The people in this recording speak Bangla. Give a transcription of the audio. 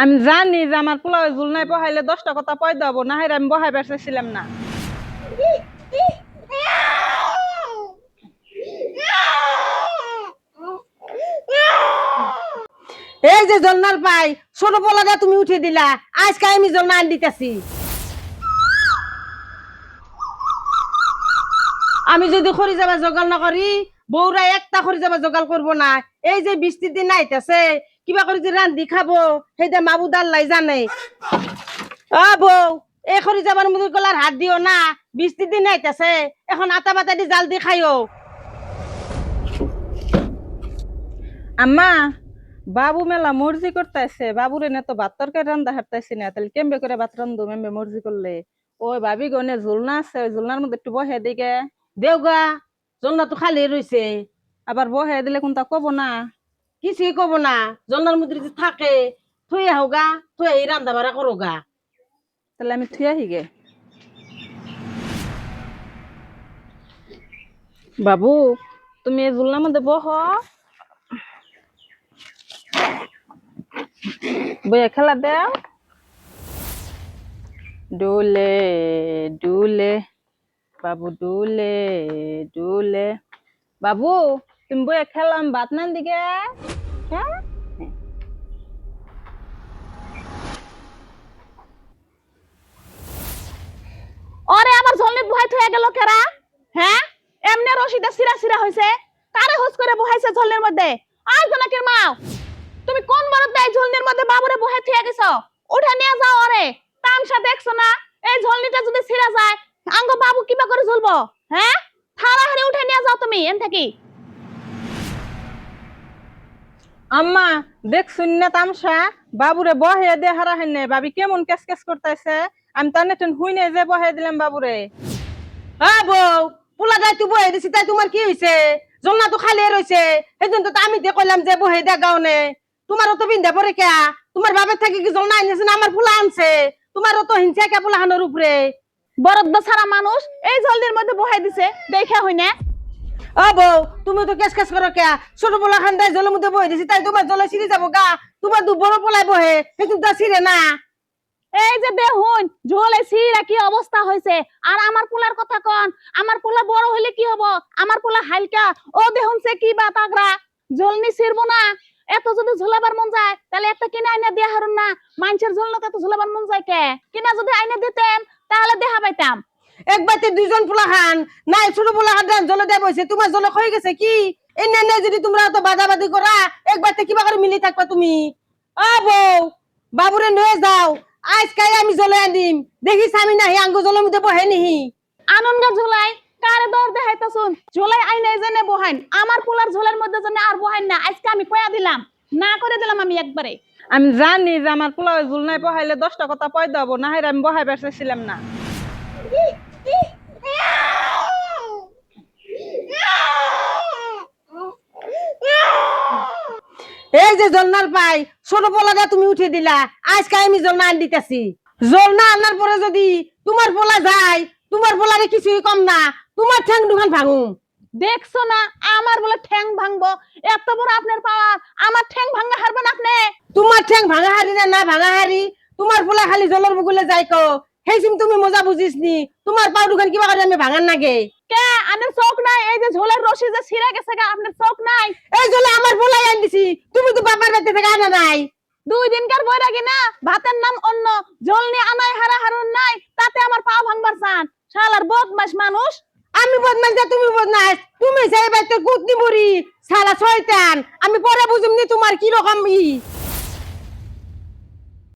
আমি জানি যে আমার পোলাও ঝুলনায় বহাইলে 10টা কথা পয়দা হবো না হয় আমি বহাই বেড়াইছিলাম না। এই যে জলনার পাই ছোট পোলাটা তুমি উঠে দিলা, আজকে আমি জলনা আন দিতেছি। আমি যদি খড়ি যাবা জোগাড় না করি, বউরা একটা খড়ি যাবা জোগাড় করবো না। এই যে বৃষ্টির দিন আইতেছে, কিবা করে যে রান্ধি খাবো সেইটা মাবুদ আল্লাহ জানে। বউ, এই খড়ি যাবার মধ্যে গলার হাত দিও না, বৃষ্টির দিন আইতেছে, এখন আটা বাতা দি জাল দি খাইও। আম্মা, বাবু মেলা মর্জি করতেছে, বাবুর এনে তো ভাত তরকারি রান্না হারতাইছি না, তাহলে কেমবে করে ভাত রান্ধু মেমবে মর্জি করলে? ওই ভাবি গনে ঝুলনা আছে, ওই ঝুলনার মধ্যে একটু বহে দিকে। দেওগা, জলনা তো খালি রইছে। আবার বহে দিলে কোনটা কব না। কিছুই কব না, জলনার মধ্যে যদি থাকে থুই হোগা, থুই রান্না বাড়া করো গা। তাহলে আমি থুই আহি গে। বাবু, তুমি এই ঝুলনার মধ্যে বহ, বইয়া খেলা দেও। ডুলে ডুলে বাবু, ডুলে ডুলে। বাবু, তুমি বইয়া খেলাম ভাত না দিকে। হ্যাঁ, ওরে আমার ঝোলনি বহাই থয়ে গেল কেরা? হ্যাঁ, এমনি রশিদা সিরা সিরা হইছে, কারে হুস করে বহাইছে ঝোলনির মধ্যে? আই জনকের মা, তুমি কোন বরদ দেয় ঝোলনির মধ্যে বাবুরে বহাই থয়ে গেছো? উঠে নিয়ে যাও ওরে। তামসা দেখছো না? এই ঝোলনিটা যদি ছিঁড়া যায়, আঙ্গ বাবু কিবা করে ঝুলবো? হ্যাঁ, থাড়াহাড়ি উঠে নিয়ে যাও তুমি এন থেকে। আম্মা, দেখছুন না তামসা? বাবুরে বহে দে হারা হেনে, ভাবি কেমন কেস কেস করতেছে। আমি তার নেটেন হুই নাই যে বহে দিলাম বাবুরে। বউ, পোলাটাই তুই বহে দিছি, তাই তোমার কি হয়েছে? জলনা তো খালি রয়েছে, সেই জন্য তো আমি দিয়ে কইলাম যে বহে দে গাওনে। তোমারও তো বিন্ধা পরে কে? তোমার বাপের থেকে কি জলনা আনছে না আমার পোলা আনছে? তোমারও তো হিংসা কে পোলা হানোর উপরে। বরদ্দ ছাড়া মানুষ এই ঝোলনির মধ্যে বহাই দিছে, দেখে হই না? বউ, তুমি তো কেস কেস করো কে? ছোট পোলা খান তাই জলের মধ্যে বহে দিছি, তাই তোমার জলে ছিঁড়ে যাবো গা। তোমার দু বড় পোলাই বহে, কিন্তু তা ছিঁড়ে না। এই যে দেখুন ঝোলে সিরা কি অবস্থা হয়েছে। আর আমার পোলার কথা কন, আমার পোলা বড় হলে কি হবো? আমার পোলা হালকা, ও দেখুন সে কি বা তাগড়া। ঝোলনি ছিড়বো না? এত যদি ঝোলাবার মন যায় তাহলে একটা কিনা আইনা দিয়া হারুন না। মানুষের ঝোলনাতে এত ঝোলাবার মন যায় কে? কিনা যদি আইনা দিতেন তাহলে দেখা পাইতাম। এক বাড়িতে দুইজন পোলা খান, নাই ছোট পোলা খান জলে দেয় বসে, তোমার জলে হয়ে গেছে কি? এনে যদি তোমরা তো বাদাবাদি করা, এক বাড়িতে কিবা করে মিলি থাকবা তুমি? বউ, বাবুরে নিয়ে যাও, আজকাই আমি জলে আনিম। দেখিস আমি নাহি আঙ্গ জলের মধ্যে বহে নিহি। আনন্দা ঝোলাই কারে দর দেখাইতাছুন? ঝোলাই আইনা জেনে বহাইন, আমার পোলার ঝোলের মধ্যে জেনে আর বহাইন না। আজকে আমি কয়া দিলাম, না করে দিলাম আমি একবারে। আমি জানি যে আমার পোলাও ঝুলনায় বহাইলে 10টা কথা পয়দা হবো না হয় আমি বহাই বেড়াইছিলাম না। এই যে জলনার পাই ছোট পোলাটা তুমি উঠে দিলা, আজকে আমি জলনা আন দিতেছি। জলনা আনার পরে যদি তোমার পোলা যায়, তোমার পোলারে কিছুই কম না, তোমার ঠ্যাং দুখান ভাঙুম। দেখছো না আমার বলে ঠ্যাং ভাঙবো? এত বড় আপনার পাওয়ার, আমার ঠ্যাং ভাঙা হারবেন আপনি? তোমার ঠ্যাং ভাঙা হারি না না ভাঙা হারি, তোমার পোলা খালি জলের বুকুলে যাই কো, সেই সিম তুমি মজা বুঝিস নি। তোমার পাও দুখান কিবা করে আমি ভাঙান নাগে? কে আপনার চোখ নাই? এই যে ঝোলের রশি যে ছিঁড়ে গেছে গা, আপনার চোখ নাই? এই জলে আমার পোলাই আন দিছি, তুমি তো বাবার বাড়িতে থেকে আনা নাই। 2 দিনকার বৈরাগী না, ভাতের নাম অন্য, ঝোল নিয়ে আনাই হারা হারুন নাই, তাতে আমার পা ভাঙবার চান? শালার বদমাশ মানুষ। আমি বদমাস না তুমি বদমাস, তুমি সেই বাড়িতে কুটনি বুড়ি, সালা শয়তান। আমি পরে বুঝুমনি তোমার কি রকম